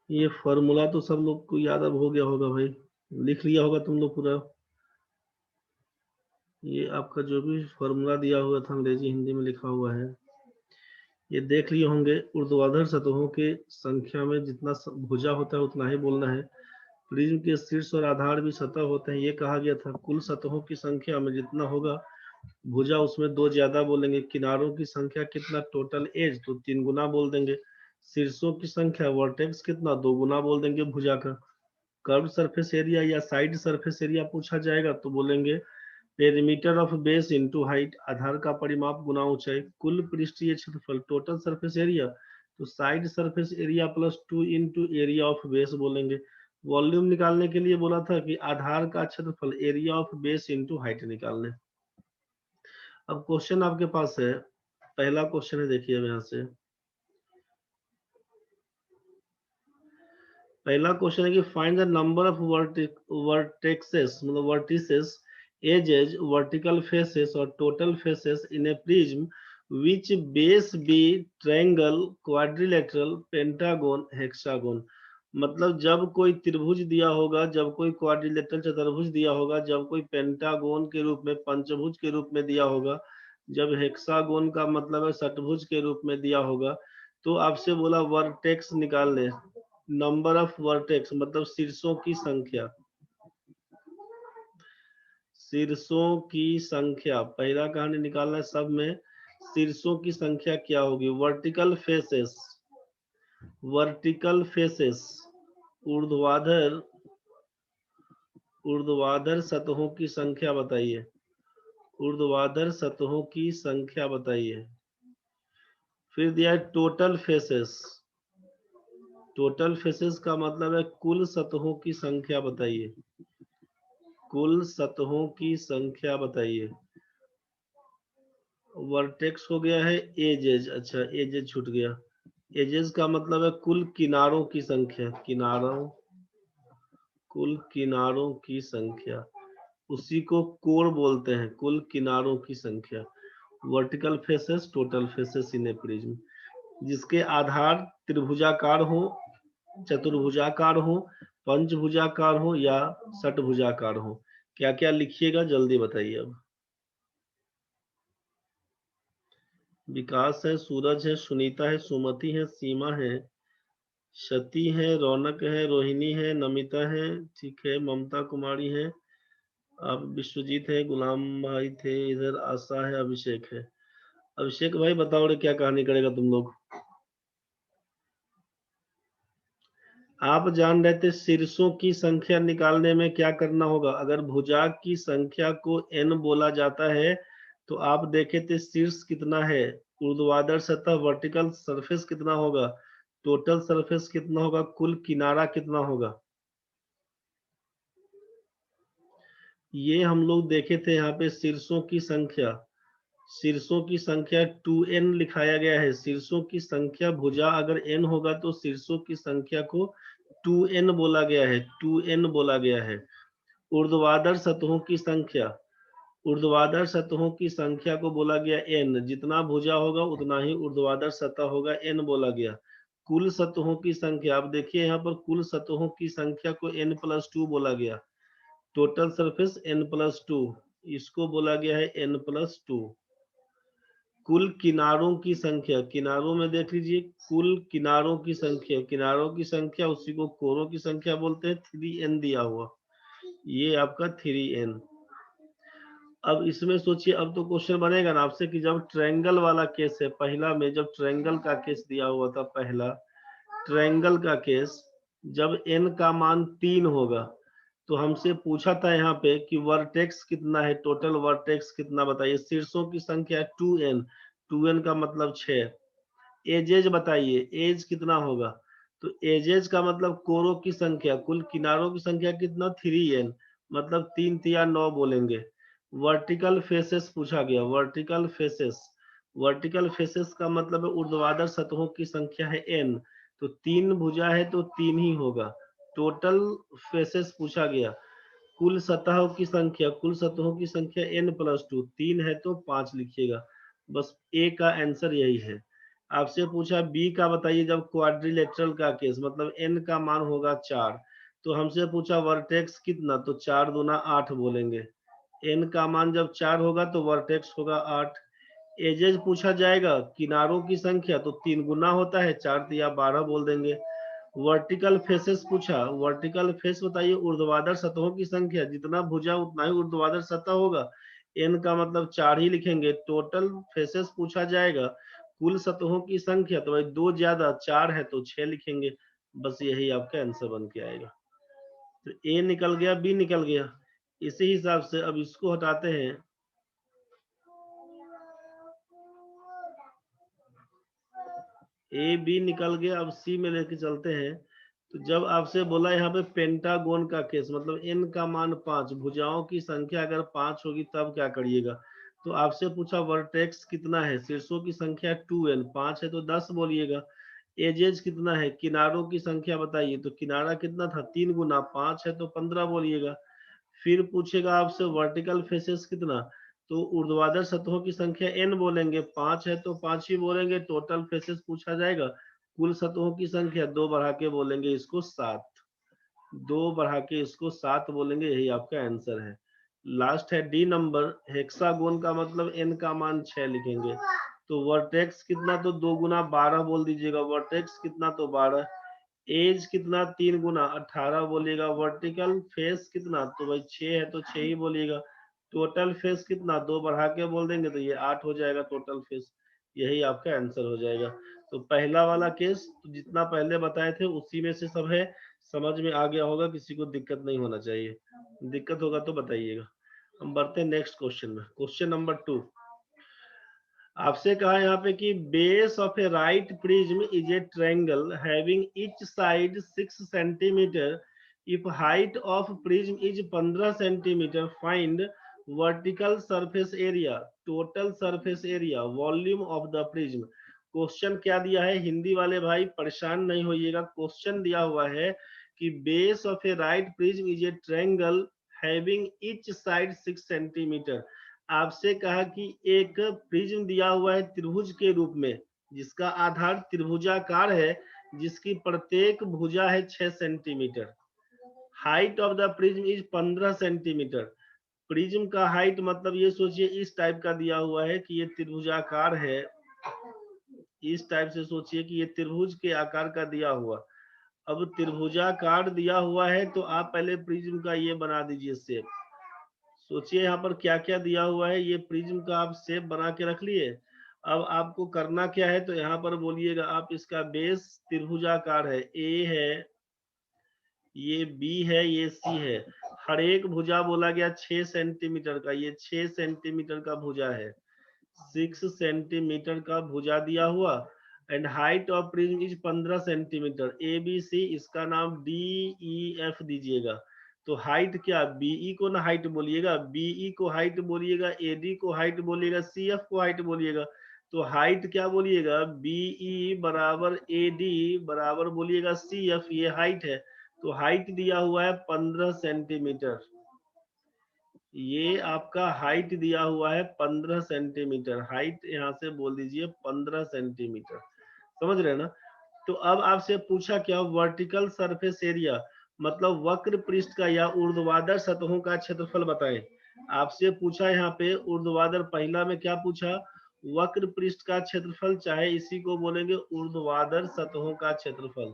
ये फॉर्मूला तो सब लोग को याद अब हो गया होगा भाई, लिख लिया होगा तुम लोग पूरा। ये आपका जो भी फॉर्मूला दिया हुआ था अंग्रेजी हिंदी में लिखा हुआ है, ये देख लिए होंगे। ऊर्ध्वाधर सतहों के संख्या में जितना भुजा होता है उतना ही बोलना है। प्रिज्म के शीर्ष और आधार भी सतह होते हैं, ये कहा गया था। कुल सतहों की संख्या में जितना होगा भुजा उसमें दो ज्यादा बोलेंगे। किनारों की संख्या कितना, टोटल एज, तो 3 गुना बोल देंगे। शीर्षों की संख्या वर्टेक्स कितना, 2 गुना बोल देंगे भुजा का। कर्व सरफेस एरिया या साइड सरफेस एरिया पूछा जाएगा तो बोलेंगे perimeter of base into height, आधार का परिमाप गुना ऊंचाई। कुल पृष्ठीय क्षेत्रफल टोटल सरफेस एरिया, तो side surface area plus 2 into area of base बोलेंगे। वॉल्यूम निकालने के लिए बोला था कि आधार का क्षेत्रफल area of base into height निकालने। अब क्वेश्चन आपके पास है, पहला क्वेश्चन है, देखिए अब यहाँ से पहला क्वेश्चन है कि find the number of vertexes, मतलब वर्टिसेस, एजेस, वर्टिकल फेसेस और total faces in a prism which base be triangle, quadrilateral, pentagon, hexagon. मतलब जब कोई त्रिभुज दिया होगा, जब कोई क्वाड्रिलेटरल चतुर्भुज दिया होगा, जब कोई पेंटागोन के रूप में, पंचभुज के रूप में दिया होगा, जब हेक्सागोन का मतलब है षटभुज के रूप में दिया होगा, तो आपसे बोला वर्टेक्स निकाल ले। नंबर ऑफ वर्टेक्स मतलब शीर्षों की संख्या, शीर्षों की संख्या पहला कहानी निकालना है। सब में शीर्षों की संख्या क्या होगी। वर्टिकल फेसेस, वर्टिकल फेसेस, ऊर्ध्वाधर, ऊर्ध्वाधर सतहों की संख्या बताइए, ऊर्ध्वाधर सतहों की संख्या बताइए। फिर दिया है टोटल फेसेस, टोटल फेसेस का मतलब है कुल सतहों की संख्या बताइए, कुल सतहों की संख्या बताइए। वर्टेक्स हो गया है एजेज, अच्छा एजेज छूट गया। एजेस का मतलब है कुल किनारों की संख्या, किनारों, कुल किनारों की संख्या, उसी को कोण बोलते हैं, कुल किनारों की संख्या। Vertical faces, total faces in a prism, जिसके आधार त्रिभुजाकार हो, चतुर्भुजाकार हो, पंचभुजाकार हो या षटभुजाकार हो। क्या क्या लिखिएगा जल्दी बताइए अब। विकास है, सूरज है, सुनीता है, सुमति है, सीमा है, शती है, रौनक है, रोहिणी है, नमिता है, ठीक है, ममता कुमारी है, आप विश्वजीत है, गुलाम भाई थे इधर, आशा है, अभिषेक है। अभिषेक भाई बताओ रे क्या कहानी करेगा तुम लोग। आप जान रहे थे शीर्षों की संख्या निकालने में क्या करना होगा। अगर भुजा की संख्या को n बोला जाता है तो आप देखे थे शीर्ष कितना है, ऊर्ध्वाधर सतह वर्टिकल सरफेस कितना होगा, टोटल सरफेस कितना होगा, कुल किनारा कितना होगा। ये हम लोग देखे थे यहाँ पे शीर्षों की संख्या, शीर्षों की संख्या 2n लिखाया गया है। शीर्षों की संख्या भुजा अगर n होगा तो शीर्षों की संख्या को 2n बोला गया है, 2n बोला गया है। ऊर्ध्वाधर सतहों की संख्या, ऊर्ध्वाधर सतहों की संख्या को बोला गया n, जितना भुजा होगा उतना ही ऊर्ध्वाधर सतह होगा, n बोला गया। कुल सतहों की संख्या, आप देखिए यहाँ पर कुल सतहों की संख्या को n+2 बोला गया। टोटल सरफेस n+2, इसको बोला गया है n+2। कुल किनारों की संख्या, किनारों में देख लीजिए कुल किनारों की संख्या, किनारों की संख्या उसी को कोरों की संख्या बोलते हैं, 3n दिया हुआ, ये आपका 3n। अब इसमें सोचिए, अब तो क्वेश्चन बनेगा ना आपसे कि जब ट्रायंगल वाला केस है, पहला में जब ट्रायंगल का केस दिया हुआ था, पहला ट्रायंगल का केस, जब n का मान 3 होगा तो हमसे पूछा था यहाँ पे कि वर्टेक्स कितना है, टोटल वर्टेक्स कितना बताइए। शीर्षों की संख्या 2n, 2n का मतलब 6। एजेज बताइए, एज कितना होगा, तो एजेज का मतलब कोरों की संख्या, कुल किनारों की संख्या कितना, 3n, मतलब 3 तिया 9 बोलेंगे। वर्टिकल फेसेस पूछा गया, वर्टिकल फेसेस, वर्टिकल फेसेस का मतलब है ऊर्ध्वाधर सतहों की संख्या है n, तो 3 भुजा है तो 3 ही होगा। टोटल फेसेस पूछा गया, कुल सतहों की संख्या, कुल सतहों की संख्या n+2, 3 है तो 5 लिखिएगा, बस ए का आंसर यही है। आपसे पूछा बी का बताइए जब क्वाड्रिलेटरल का केस, मतलब n का मान होगा 4, तो हमसे पूछा वर्टेक्स कितना, तो 4 दूना 8 बोलेंगे। n का मान जब 4 होगा तो वर्टेक्स होगा 8। एजेज पूछा जाएगा, किनारों की संख्या, तो 3 गुना होता है, 4 या 12 बोल देंगे। वर्टिकल फेसेस पूछा, वर्टिकल फेस बताइए ऊर्ध्वाधर सतहों की संख्या, जितना भुजा उतना ही ऊर्ध्वाधर सतह होगा, n का मतलब 4 ही लिखेंगे। टोटल फेसेस पूछा जाएगा, कुल सतहों की संख्या, तो भाई 2 ज्यादा 4 है तो 6 लिखेंगे। बस यही आपका आंसर बन के आएगा। तो ए निकल गया, बी निकल गया। इसी हिसाब से अब इसको हटाते हैं। ए बी निकल गया, अब सी में लेके चलते हैं। तो जब आपसे बोला यहाँ पे पेंटागोन का केस, मतलब n का मान 5, भुजाओं की संख्या अगर 5 होगी तब क्या करिएगा, तो आपसे पूछा वर्टेक्स कितना है, शीर्षों की संख्या 2n, 5 है तो 10 बोलिएगा। एजेज कितना है, किनारों की संख्या बताइए, तो किनारा कितना था, 3 गुना 5 है तो 15 बोलिएगा। फिर पूछेगा आपसे वर्टिकल फेसेस कितना, तो ऊर्ध्वाधर सतहों की संख्या n बोलेंगे, 5 है तो 5 ही बोलेंगे। टोटल फेसेस पूछा जाएगा, कुल सतहों की संख्या 2 बढ़ा के बोलेंगे इसको 7, 2 बढ़ा के इसको 7 बोलेंगे। यही आपका आंसर है। लास्ट है डी नंबर, हेक्सागोन का मतलब n का मान 6 लिखेंगे। तो वर्टेक्स कितना, तो 2 गुना 12 बोल दीजिएगा। वर्टेक्स कितना, तो 12। एज कितना, 3 गुना 18 बोलिएगा। वर्टिकल फेस कितना, तो भाई 6 है तो 6 ही बोलिएगा। टोटल फेस कितना, 2 बढ़ा के बोल देंगे तो ये 8 हो जाएगा टोटल फेस। यही आपका आंसर हो जाएगा। तो पहला वाला केस जितना पहले बताए थे उसी में से सब है, समझ में आ गया होगा, किसी को दिक्कत नहीं होना चाहिए। दिक्कत होगा तो बताइएगा। हम बढ़ते हैं नेक्स्ट क्वेश्चन में। क्वेश्चन नंबर 2 आपसे कहा यहाँ पे कि base of A right prism is a triangle having each side 6 centimetre. If height of prism is 15 centimetre, find vertical surface area, total surface area, volume of the prism. Question क्या दिया है, हिंदी वाले भाई परेशान नहीं होइएगा। क्वेश्चन दिया हुआ है कि base of A right prism is a triangle having each side 6 centimetre. आपसे कहा कि एक प्रिज्म दिया हुआ है त्रिभुज के रूप में, जिसका आधार त्रिभुजाकार है, जिसकी प्रत्येक भुजा है 6 centimetre. Height of the prism is 15 centimetre. Prism का हाइट मतलब ये सोचिए इस टाइप का दिया हुआ है कि ये त्रिभुजाकार है, इस टाइप से सोचिए कि ये त्रिभुज के आकार का दिया हुआ। अब त्रिभुजाकार दिया हुआ है तो आप पहले प्रिज्म का ये बना दीजिए शेप। सोचिए यहाँ पर क्या क्या दिया हुआ है, ये प्रिज्म का आप शेप बना के रख लिए। अब आपको करना क्या है, तो यहाँ पर बोलिएगा आप, इसका बेस त्रिभुजाकार है, ए है, ये बी है, ये सी है। हर एक भुजा बोला गया 6 सेंटीमीटर का, ये 6 सेंटीमीटर का भुजा है, 6 सेंटीमीटर का भुजा दिया हुआ। And height of prism is 15 centimetre. A B C, इसका नाम डी ई एफ दीजिएगा। तो हाइट क्या, बीई को ना हाइट बोलिएगा, बीई को हाइट बोलिएगा, एडी को हाइट बोलिएगा, सी एफ को हाइट बोलिएगा। तो हाइट क्या बोलिएगा, बीई बराबर एडी बराबर बोलिएगा सी एफ, ये हाइट है। तो हाइट दिया हुआ है 15 सेंटीमीटर। ये आपका हाइट दिया हुआ है 15 सेंटीमीटर। हाइट यहाँ से बोल दीजिए 15 सेंटीमीटर। समझ रहे हैं ना। तो अब आपसे पूछा क्या, वर्टिकल सरफेस एरिया, मतलब वक्र पृष्ठ का या ऊर्ध्वाधर सतहों का क्षेत्रफल बताएं। आपसे पूछा यहाँ पे ऊर्ध्वाधर, पहला में क्या पूछा, वक्र पृष्ठ का क्षेत्रफल, चाहे इसी को बोलेंगे ऊर्ध्वाधर सतहों का क्षेत्रफल।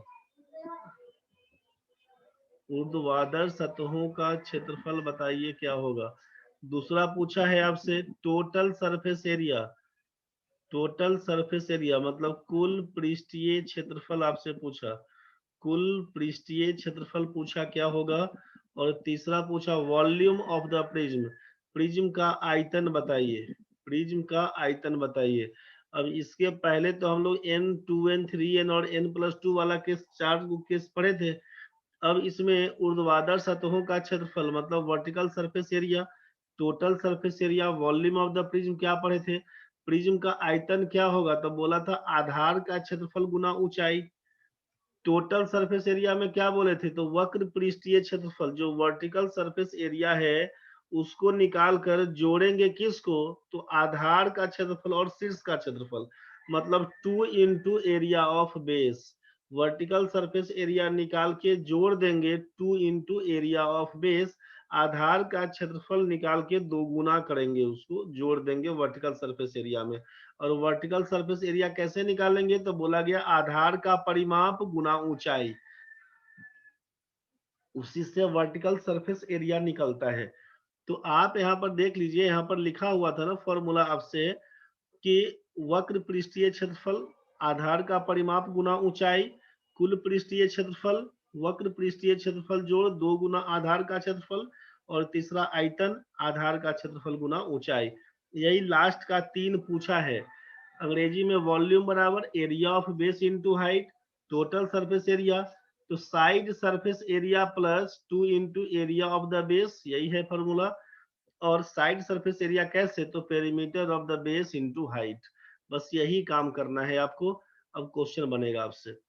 ऊर्ध्वाधर सतहों का क्षेत्रफल बताइए क्या होगा। दूसरा पूछा है आपसे total surface area, total surface area मतलब कुल पृष्ठीय क्षेत्रफल आपसे पूछा, कुल पृष्ठीय क्षेत्रफल पूछा क्या होगा। और तीसरा पूछा volume of the prism, prism का आयतन बताइए, प्रिज्म का आयतन बताइए। अब इसके पहले तो हम लोग n2n 3n और n+2 वाला केस, 4 केस पढ़े थे। अब इसमें ऊर्ध्वाधर सतहों का क्षेत्रफल मतलब vertical surface area, total surface area, volume of the prism क्या पढ़े थे। प्रिज्म का आयतन क्या होगा, तो बोला था आधार का क्षेत्रफल गुना ऊंचाई। टोटल सरफेस एरिया में क्या बोले थे, तो वक्र पृष्ठीय क्षेत्रफल, जो वर्टिकल सरफेस एरिया है उसको निकाल कर जोड़ेंगे किसको, तो आधार का क्षेत्रफल और शीर्ष का क्षेत्रफल। मतलब 2 into area of base. Vertical surface area निकाल के जोड़ देंगे 2 इंटू एरिया ऑफ बेस। आधार का क्षेत्रफल निकाल के 2 गुना करेंगे, उसको जोड़ देंगे वर्टिकल सरफेस एरिया में। और वर्टिकल सरफेस एरिया कैसे निकालेंगे, तो बोला गया आधार का परिमाप गुना ऊंचाई, उसी से वर्टिकल सरफेस एरिया निकलता है। तो आप यहाँ पर देख लीजिए, यहाँ पर लिखा हुआ था ना फॉर्मूला आपसे कि वक्र पृष्ठीय क्षेत्रफल आधार का परिमाप गुना ऊंचाई, कुल पृष्ठीय क्षेत्रफल वक्र पृष्ठीय क्षेत्रफल जोड़ 2 गुना आधार का क्षेत्रफल, और तीसरा आयतन आधार का क्षेत्रफल गुना ऊंचाई। यही लास्ट का 3 पूछा है। अंग्रेजी में वॉल्यूम बराबर area of base into height, total surface area, तो side surface area plus 2 into area of the base, यही है फॉर्मूला। और साइड सरफेस एरिया कैसे, तो perimeter of the base into height. बस यही काम करना है आपको। अब क्वेश्चन बनेगा आपसे,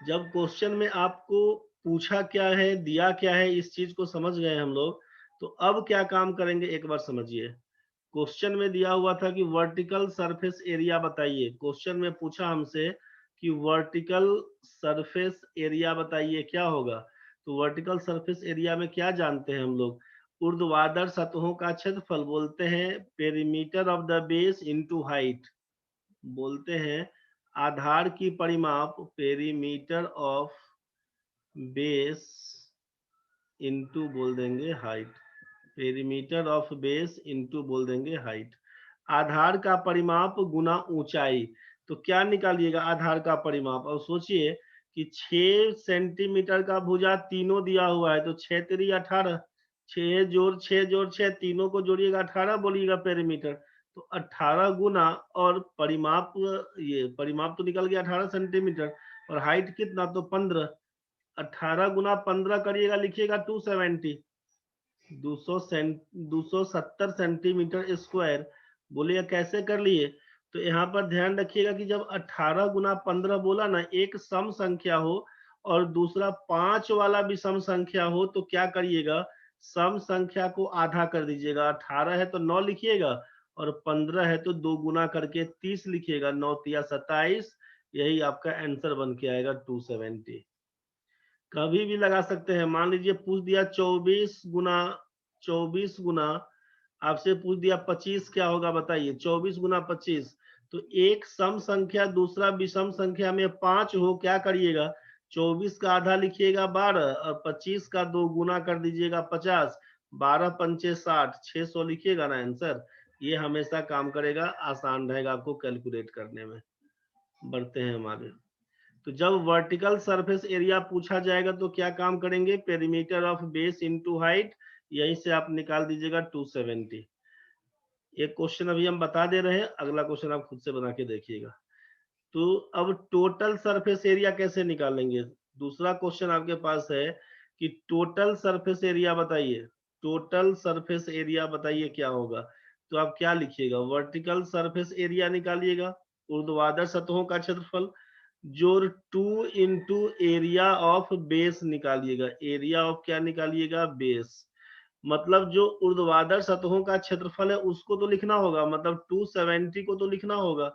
जब क्वेश्चन में आपको पूछा क्या है, दिया क्या है, इस चीज को समझ गए हम लोग, तो अब क्या काम करेंगे एक बार समझिए। क्वेश्चन में दिया हुआ था कि वर्टिकल सरफेस एरिया बताइए। क्वेश्चन में पूछा हमसे कि वर्टिकल सरफेस एरिया बताइए क्या होगा। तो वर्टिकल सरफेस एरिया में क्या जानते हैं हम लोग, ऊर्ध्वाधर सतहों का क्षेत्रफल बोलते हैं perimeter of the base into height, बोलते हैं आधार की परिमाप पेरीमीटर ऑफ बेस इनटू बोल देंगे height, perimeter of base into बोल देंगे हाइट। आधार का परिमाप गुना ऊंचाई, तो क्या निकालिएगा आधार का परिमाप। और सोचिए कि 6 सेंटीमीटर का भुजा तीनों दिया हुआ है, तो 6 3 18, 6 जोड़ 6 जोड़ 6, तीनों को जोड़िएगा 18 बोलिएगा पेरीमीटर। तो 18 गुना, और परिमाप, ये परिमाप तो निकल गया 18 सेंटीमीटर, और हाइट कितना, तो 15। 18 गुना 15 करिएगा, लिखिएगा 270, 270 सेंटीमीटर स्क्वायर। बोलिए कैसे कर लिए, तो यहाँ पर ध्यान रखिएगा कि जब 18 गुना 15 बोला ना, एक सम संख्या हो और दूसरा 5 वाला भी सम संख्या हो, तो क्या करिएगा, सम संख्या को आधा कर दीजिएगा। 18 है तो 9 लिखिएगा, और 15 है तो 2 गुना करके 30 लिखिएगा, 9 तिया 27। यही आपका आंसर बन के आएगा 270। कभी भी लगा सकते हैं। मान लीजिए पूछ दिया 24 गुना आपसे पूछ दिया 25 क्या होगा बताइए, 24 गुना 25। तो एक सम संख्या दूसरा विषम संख्या में 5 हो, क्या करिएगा, 24 का आधा लिखिएगा 12, और 25 का 2 गुना कर दीजिएगा 50, 12 पंचे 60, 600 लिखिएगा ना आंसर। ये हमेशा काम करेगा, आसान रहेगा आपको कैलकुलेट करने में। बढ़ते हैं हम आगे। तो जब वर्टिकल सरफेस एरिया पूछा जाएगा तो क्या काम करेंगे, perimeter of base into height, यहीं से आप निकाल दीजिएगा 270। एक क्वेश्चन अभी हम बता दे रहे हैं, अगला क्वेश्चन आप खुद से बना के देखिएगा। तो अब टोटल सरफेस एरिया कैसे निकालेंगे, दूसरा क्वेश्चन आपके पास है कि टोटल सरफेस एरिया बताइए, टोटल सरफेस एरिया बताइए क्या होगा। तो आप क्या लिखिएगा, वर्टिकल सरफेस एरिया निकालिएगा, ऊर्ध्वाधर सतहों का क्षेत्रफल जोड़ 2 इंटू एरिया ऑफ बेस निकालिएगा। एरिया ऑफ क्या निकालिएगा, बेस। मतलब जो ऊर्ध्वाधर सतहों का क्षेत्रफल है उसको तो लिखना होगा, मतलब 270 को तो लिखना होगा,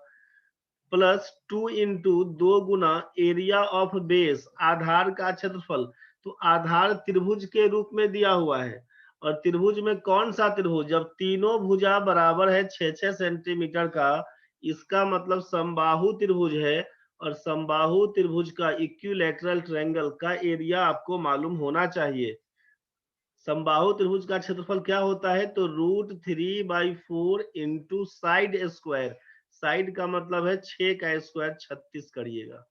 प्लस 2 इंटू 2 गुना एरिया ऑफ बेस आधार का क्षेत्रफल। तो आधार त्रिभुज के रूप में दिया हुआ है, और त्रिभुज में कौन सा त्रिभुज, जब तीनों भुजा बराबर है 6-6 सेंटीमीटर का, इसका मतलब समबाहु त्रिभुज है। और समबाहु त्रिभुज का इक्विलैटरल ट्रायंगल का एरिया आपको मालूम होना चाहिए। समबाहु त्रिभुज का क्षेत्रफल क्या होता है, तो √3/4 इंटू साइड स्क्वायर। साइड का मतलब है 6 का स्क्वायर 36 करिएगा।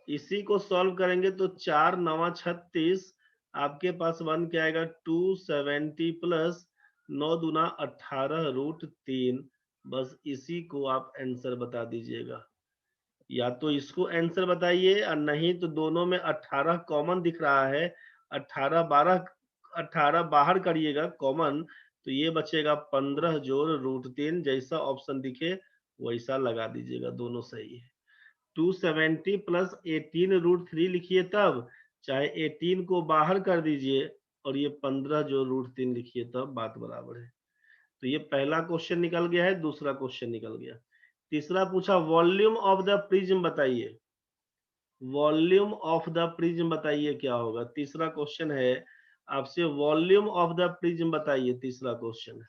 इसी को सॉल्व करेंगे तो 4 9 36 आपके पास बन के आएगा 270 प्लस 9 दूना 18 √3। बस इसी को आप आंसर बता दीजिएगा, या तो इसको आंसर बताइए, और नहीं तो दोनों में 18 कॉमन दिख रहा है, 18 12 18 बाहर करिएगा कॉमन, तो ये बचेगा 15 जोड़ √3। जैसा ऑप्शन दिखे वैसा लगा दीजिएगा, दोनों सही है। 270 प्लस 18 √3 लिखिए तब, चाहे 18 को बाहर कर दीजिए, और ये 15 जो √3 लिखिए तब, बात बराबर है। तो ये पहला क्वेश्चन निकल गया है, दूसरा क्वेश्चन निकल गया। तीसरा पूछा वॉल्यूम ऑफ द प्रिज्म बताइए, वॉल्यूम ऑफ द प्रिज्म बताइए क्या होगा। तीसरा क्वेश्चन है आपसे वॉल्यूम ऑफ द प्रिज्म बताइए, तीसरा क्वेश्चन है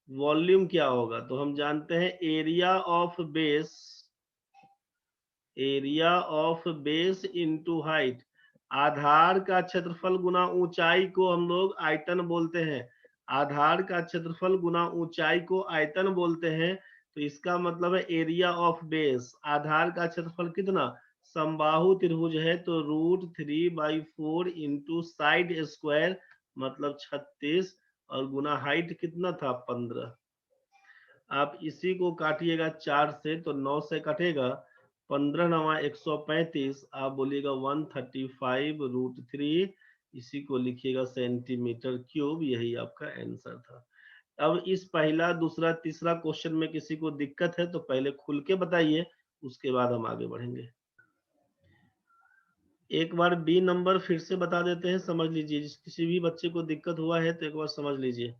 वॉल्यूम क्या होगा। तो हम जानते हैं area of base, area of base into height, आधार का क्षेत्रफल गुना ऊंचाई को हम लोग आयतन बोलते हैं, आधार का क्षेत्रफल गुना ऊंचाई को आयतन बोलते हैं। तो इसका मतलब है एरिया ऑफ बेस, आधार का क्षेत्रफल कितना, समबाहु त्रिभुज है तो √3/4 इंटू साइड स्क्वायर मतलब 36 और गुना हाइट कितना था 15। आप इसी को काटिएगा 4 से तो 9 से कटेगा 15 9 135, आप बोलिएगा 135√3, इसी को लिखिएगा सेंटीमीटर क्यूब, यही आपका आंसर था। अब इस पहला दूसरा तीसरा क्वेश्चन में किसी को दिक्कत है तो पहले खुल के बताइए, उसके बाद हम आगे बढ़ेंगे। एक बार बी नंबर फिर से बता देते हैं, समझ लीजिए, किसी भी बच्चे को दिक्कत हुआ है तो एक बार समझ लीजिए।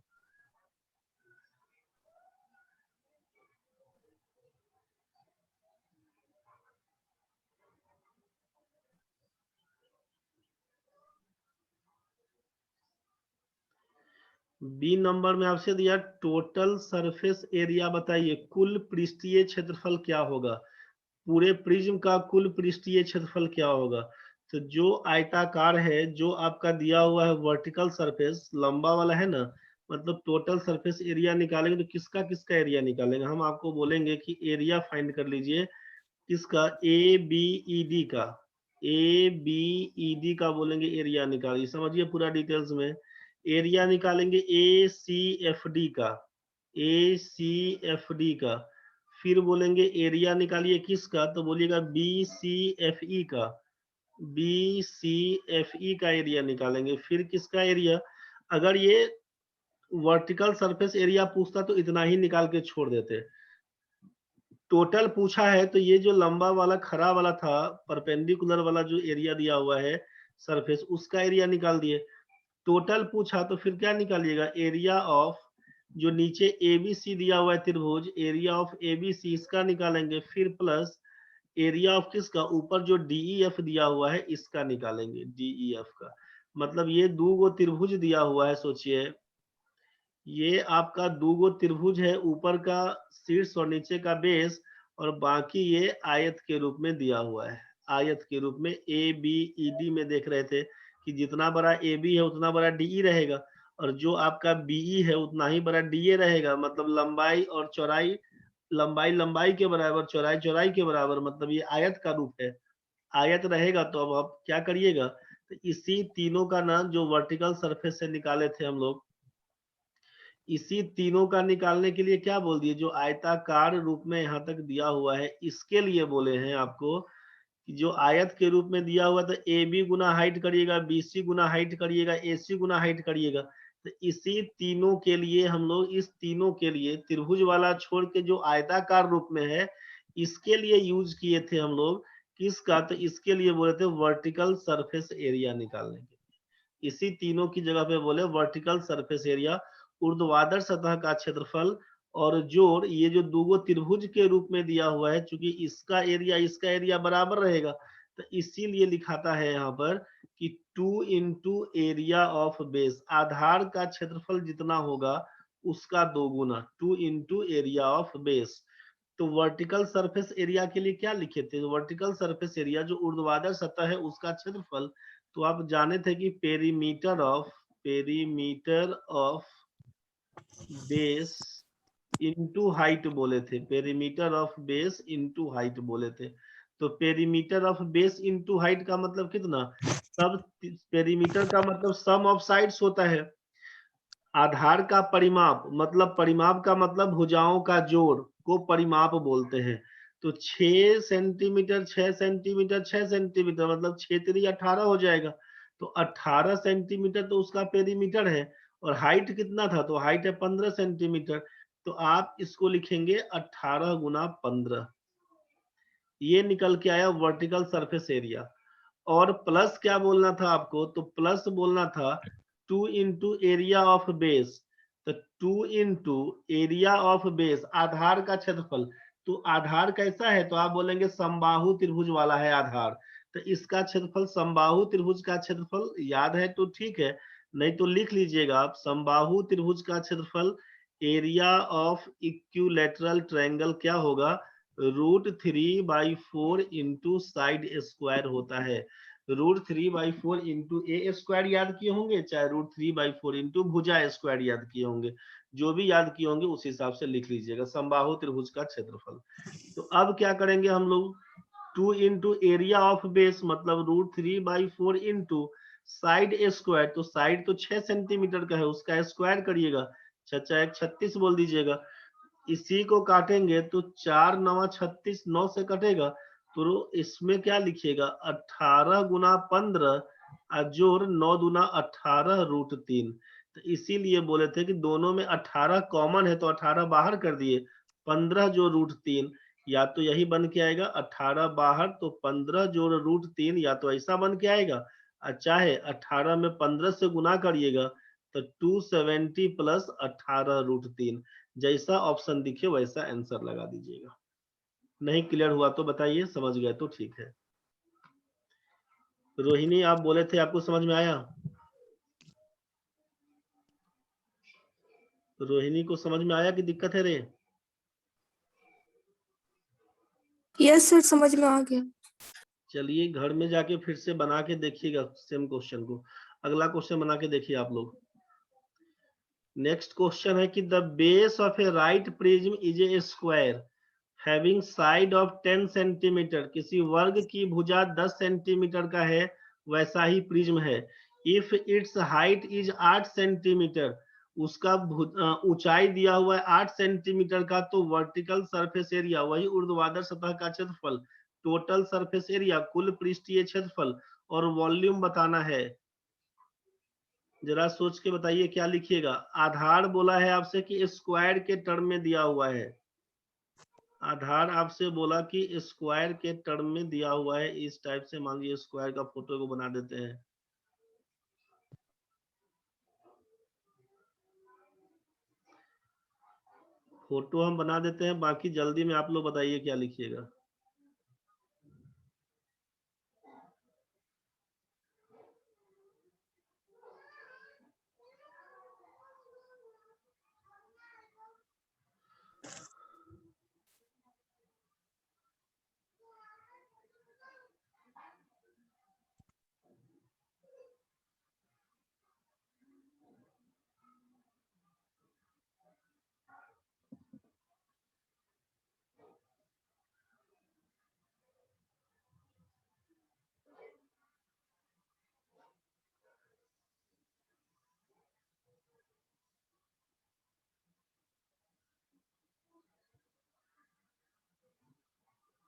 बी नंबर में आपसे दिया टोटल सरफेस एरिया बताइए, कुल पृष्ठीय क्षेत्रफल क्या होगा, पूरे प्रिज्म का कुल पृष्ठीय क्षेत्रफल क्या होगा। तो जो आयताकार है, जो आपका दिया हुआ है वर्टिकल सरफेस लंबा वाला है ना, मतलब टोटल सरफेस एरिया निकालेंगे तो किसका किसका एरिया निकालेंगे, हम आपको बोलेंगे कि एरिया फाइंड कर लीजिए किसका, ए बी ई डी का, ए बी ई डी का बोलेंगे एरिया निकालिए, समझिए पूरा डिटेल्स में। एरिया निकालेंगे ए सी एफ डी का, ए सी एफ डी का, फिर बोलेंगे एरिया निकालिए किसका, तो बोलिएगा बी सी एफ ई का, बी सी एफ ई का एरिया निकालेंगे। फिर किसका एरिया, अगर ये वर्टिकल सरफेस एरिया पूछता तो इतना ही निकाल के छोड़ देते, टोटल पूछा है तो ये जो लंबा वाला खड़ा वाला था परपेंडिकुलर वाला जो एरिया दिया हुआ है सरफेस, उसका एरिया निकाल दिए। टोटल पूछा तो फिर क्या निकालिएगा, एरिया ऑफ जो नीचे एबीसी दिया हुआ है त्रिभुज, एरिया ऑफ एबीसी इसका निकालेंगे, फिर प्लस एरिया ऑफ किसका, ऊपर जो डीईएफ दिया हुआ है इसका निकालेंगे, डीईएफ का। मतलब ये दो गो त्रिभुज दिया हुआ है, सोचिए ये आपका दो गो त्रिभुज है, ऊपर का शीर्ष और नीचे का बेस, और बाकी ये आयत के रूप में दिया हुआ है, आयत के रूप में ए बी ई डी में देख रहे थे कि जितना बड़ा ए बी है उतना बड़ा डीई रहेगा, और जो आपका बीई है उतना ही बड़ा डीए रहेगा, मतलब लंबाई और चौड़ाई, लंबाई लंबाई के बराबर, चौड़ाई चौड़ाई के बराबर, मतलब ये आयत का रूप है, आयत रहेगा। तो अब आप क्या करिएगा, तो इसी तीनों का ना जो वर्टिकल सरफेस से निकाले थे हम लोग, इसी तीनों का निकालने के लिए क्या बोल दिए, जो आयताकार रूप में यहाँ तक दिया हुआ है इसके लिए बोले हैं आपको कि जो आयत के रूप में दिया हुआ, तो ए बी गुना हाइट करिएगा, बी सी गुना हाइट करिएगा, ए सी गुना हाइट करिएगा। तो इसी तीनों के लिए हम लोग, इस तीनों के लिए त्रिभुज वाला छोड़ के जो आयताकार रूप में है इसके लिए यूज किए थे हम लोग किसका, तो इसके लिए बोले थे वर्टिकल सरफेस एरिया निकालने के, इसी तीनों की जगह पे बोले वर्टिकल सरफेस एरिया, ऊर्ध्वाधर सतह का क्षेत्रफल और जोड़, ये जो दो त्रिभुज के रूप में दिया हुआ है, चूंकि इसका एरिया बराबर रहेगा तो इसीलिए लिखाता है यहाँ पर कि 2 इंटू एरिया ऑफ बेस, आधार का क्षेत्रफल जितना होगा उसका 2 गुना, 2 इंटू एरिया ऑफ बेस। तो वर्टिकल सरफेस एरिया के लिए क्या लिखे थे, वर्टिकल सरफेस एरिया जो ऊर्ध्वाधर सतह है उसका क्षेत्रफल, तो आप जाने थे कि perimeter of base into height बोले थे, perimeter of base into height बोले थे। तो perimeter of base into height का मतलब कितना, सब पेरीमीटर का मतलब सम ऑफ साइड्स होता है, आधार का परिमाप, मतलब परिमाप का मतलब भुजाओं का जोड़ को परिमाप बोलते हैं। तो 6 सेंटीमीटर 6 सेंटीमीटर 6 सेंटीमीटर मतलब 6 18 हो जाएगा, तो 18 सेंटीमीटर तो उसका पेरीमीटर है, और हाइट कितना था, तो हाइट है 15 सेंटीमीटर, तो आप इसको लिखेंगे 18 गुना 15, ये निकल के आया वर्टिकल सरफेस एरिया। और प्लस क्या बोलना था आपको, तो प्लस बोलना था 2 इंटू एरिया ऑफ बेस, तो 2 इंटू एरिया ऑफ बेस, आधार का क्षेत्रफल। तो आधार कैसा है, तो आप बोलेंगे समबाहु त्रिभुज वाला है आधार, तो इसका क्षेत्रफल समबाहु त्रिभुज का क्षेत्रफल याद है तो ठीक है, नहीं तो लिख लीजिएगा आप, समबाहु त्रिभुज का क्षेत्रफल एरिया ऑफ इक्विलैटरल ट्रायंगल क्या होगा, √3/4 इंटू साइड स्क्वायर होता है। √3/4 इंटू ए स्क्वायर याद किए होंगे, चाहे √3/4 इंटू भुजा स्क्वायर याद किए होंगे, जो भी याद किए होंगे उस हिसाब से लिख लीजिएगा समबाहु त्रिभुज का क्षेत्रफल। तो अब क्या करेंगे हम लोग, 2 इंटू एरिया ऑफ बेस मतलब √3/4 इंटू साइड स्क्वायर, तो साइड तो 6 सेंटीमीटर का है, उसका स्क्वायर करिएगा, 6 × 36 बोल दीजिएगा। इसी को काटेंगे तो 4 × 9 = 36, 9 से कटेगा, तो इसमें क्या लिखिएगा 18 × 15 जोड़ 9 दूना 18 √3। तो इसीलिए बोले थे कि दोनों में 18 कॉमन है, तो 18 बाहर कर दिए, 15 जोड़ √3, या तो यही बन के आएगा 18 बाहर, तो 15 जोड़ √3, या तो ऐसा बन के आएगा, चाहे 18 में 15 से गुना करिएगा तो 270 प्लस 18 √3, जैसा ऑप्शन दिखे वैसा आंसर लगा दीजिएगा। नहीं क्लियर हुआ तो बताइए, समझ गए तो ठीक है। रोहिणी आप बोले थे आपको समझ में आया, रोहिणी को समझ में आया कि दिक्कत है रे? यस सर, समझ में आ गया। चलिए घर में जाके फिर से बना के देखिएगा सेम क्वेश्चन को, अगला क्वेश्चन बना के देखिए आप लोग। नेक्स्ट क्वेश्चन है कि the base of A right prism is a square having side of 10 centimetre, किसी वर्ग की भुजा 10 सेंटीमीटर का है, वैसा ही प्रिज्म है। If it's height is 8 centimetre, उसका ऊंचाई दिया हुआ है 8 सेंटीमीटर का, तो वर्टिकल सरफेस एरिया वही ऊर्ध्वाधर सतह का क्षेत्रफल, टोटल सरफेस एरिया कुल पृष्ठीय क्षेत्रफल और वॉल्यूम बताना है। जरा सोच के बताइए क्या लिखिएगा। आधार बोला है आपसे कि स्क्वायर के टर्म में दिया हुआ है, आधार आपसे बोला कि स्क्वायर के टर्म में दिया हुआ है, इस टाइप से मान लीजिए स्क्वायर का फोटो को बना देते हैं। फोटो हम बना देते हैं, बाकी जल्दी में आप लोग बताइए क्या लिखिएगा।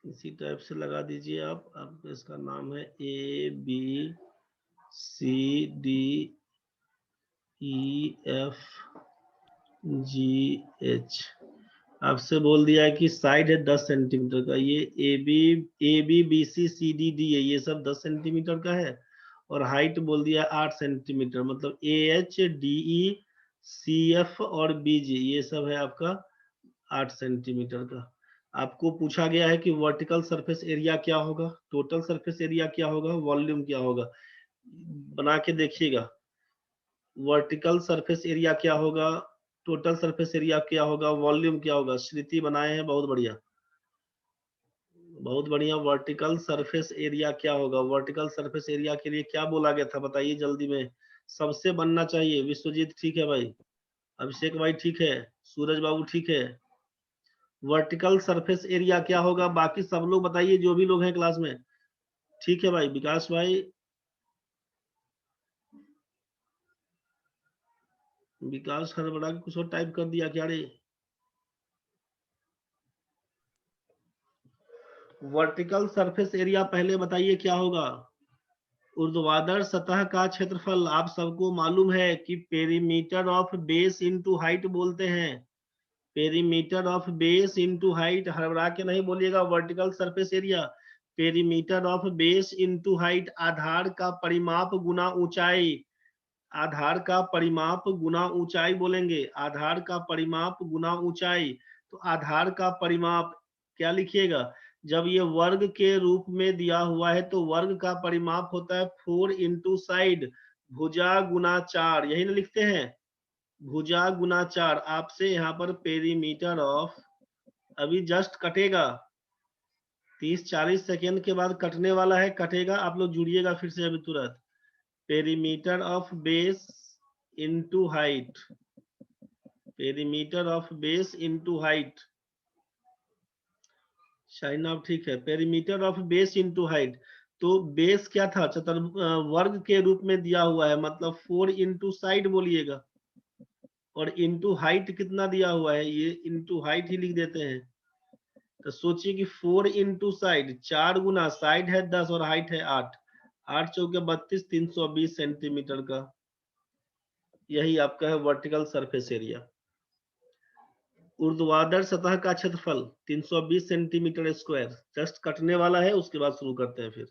इसी टाइप से लगा दीजिए आप इसका नाम है ABCDEF GH। आपसे बोल दिया है कि साइड है 10 सेंटीमीटर का, ये ABBCCDD है, ये सब 10 सेंटीमीटर का है, और हाइट बोल दिया 8 सेंटीमीटर, मतलब AHDECF और BG ये सब है आपका 8 सेंटीमीटर का। आपको पूछा गया है कि वर्टिकल सरफेस एरिया क्या होगा, टोटल सरफेस एरिया क्या होगा, वॉल्यूम क्या होगा, बना के देखिएगा। वर्टिकल सरफेस एरिया क्या होगा, टोटल सरफेस एरिया क्या होगा, वॉल्यूम क्या होगा, श्रुति बनाए हैं, बहुत बढ़िया बहुत बढ़िया। वर्टिकल सरफेस एरिया क्या होगा, वर्टिकल सरफेस एरिया के लिए क्या बोला गया था बताइए जल्दी में, सबसे बनना चाहिए। विश्वजीत ठीक है भाई, अभिषेक भाई ठीक है, सूरज बाबू ठीक है। वर्टिकल सरफेस एरिया क्या होगा, बाकी सब लोग बताइए जो भी लोग हैं क्लास में। ठीक है भाई, विकास भाई, विकास हड़बड़ा के कुछ और टाइप कर दिया क्या रे। वर्टिकल सरफेस एरिया पहले बताइए क्या होगा, ऊर्ध्वाधर सतह का क्षेत्रफल। आप सबको मालूम है कि perimeter of base into height बोलते हैं, perimeter of base into height, हड़बड़ा के नहीं बोलिएगा। Vertical surface area perimeter of base into height, आधार का परिमाप गुना ऊंचाई, आधार का परिमाप गुना ऊंचाई बोलेंगे, आधार का परिमाप गुना ऊंचाई। तो आधार का परिमाप क्या लिखिएगा, जब ये वर्ग के रूप में दिया हुआ है तो वर्ग का परिमाप होता है 4 इंटू साइड, भुजा गुना 4, यही ना लिखते हैं, भुजा गुना 4। आपसे यहाँ पर पेरीमीटर ऑफ, अभी जस्ट कटेगा 30-40 सेकेंड के बाद कटने वाला है, कटेगा, आप लोग जुड़िएगा फिर से अभी तुरंत। Perimeter of base into height, perimeter of base into height, shine आप ठीक है, perimeter of base into height. तो बेस क्या था, वर्ग के रूप में दिया हुआ है, मतलब 4 इंटू साइड बोलिएगा, और इंटू हाइट कितना दिया हुआ है, ये इंटू हाइट ही लिख देते हैं। तो सोचिए कि 4 इंटू साइड, 4 गुना साइड है 10 और हाइट है 8, 8 चौके 32, 320 सेंटीमीटर का, यही आपका है वर्टिकल सरफेस एरिया। ऊर्ध्वाधर सतह का क्षेत्रफल 320 सेंटीमीटर स्क्वायर, जस्ट कटने वाला है, उसके बाद शुरू करते हैं फिर।